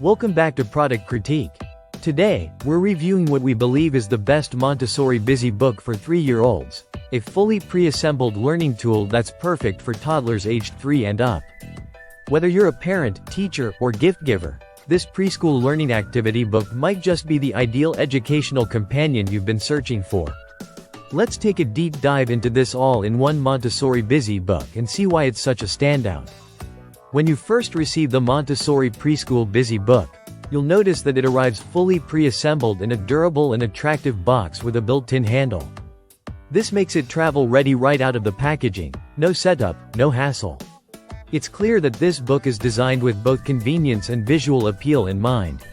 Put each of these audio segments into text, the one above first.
Welcome back to Product Critique. Today, we're reviewing what we believe is the best Montessori Busy Book for 3-year-olds, a fully pre-assembled learning tool that's perfect for toddlers aged 3 and up. Whether you're a parent, teacher, or gift giver, this preschool learning activity book might just be the ideal educational companion you've been searching for. Let's take a deep dive into this all-in-one Montessori Busy Book and see why it's such a standout. When you first receive the Montessori Preschool Busy Book, you'll notice that it arrives fully pre-assembled in a durable and attractive box with a built-in handle. This makes it travel-ready right out of the packaging, no setup, no hassle. It's clear that this book is designed with both convenience and visual appeal in mind.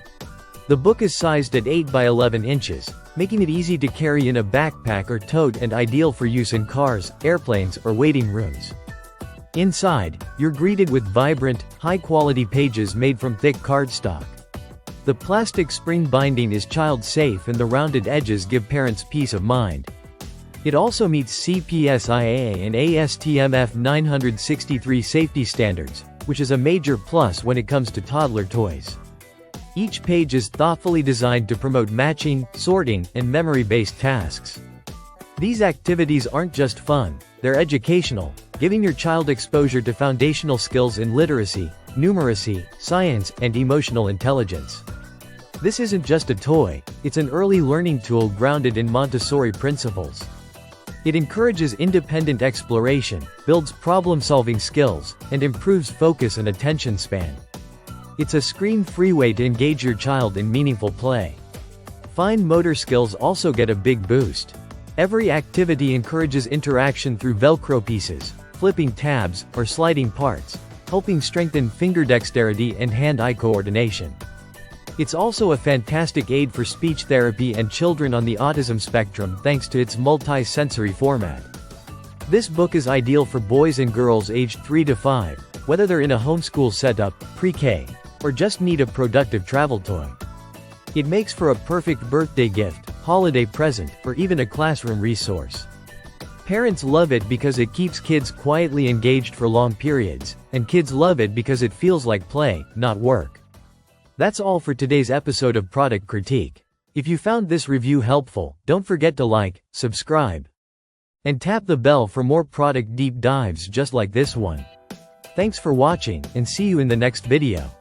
The book is sized at 8 by 11 inches, making it easy to carry in a backpack or tote and ideal for use in cars, airplanes, or waiting rooms. Inside, you're greeted with vibrant, high-quality pages made from thick cardstock. The plastic spring binding is child-safe and the rounded edges give parents peace of mind. It also meets CPSIA and ASTM F963 safety standards, which is a major plus when it comes to toddler toys. Each page is thoughtfully designed to promote matching, sorting, and memory-based tasks. These activities aren't just fun, they're educational, giving your child exposure to foundational skills in literacy, numeracy, science, and emotional intelligence. This isn't just a toy, it's an early learning tool grounded in Montessori principles. It encourages independent exploration, builds problem-solving skills, and improves focus and attention span. It's a screen-free way to engage your child in meaningful play. Fine motor skills also get a big boost. Every activity encourages interaction through Velcro pieces, flipping tabs, or sliding parts, helping strengthen finger dexterity and hand-eye coordination. It's also a fantastic aid for speech therapy and children on the autism spectrum thanks to its multi-sensory format. This book is ideal for boys and girls aged 3 to 5, whether they're in a homeschool setup, pre-K, or just need a productive travel toy. It makes for a perfect birthday gift, holiday present, or even a classroom resource. Parents love it because it keeps kids quietly engaged for long periods, and kids love it because it feels like play, not work. That's all for today's episode of Product Critique. If you found this review helpful, don't forget to like, subscribe, and tap the bell for more product deep dives just like this one. Thanks for watching, and see you in the next video.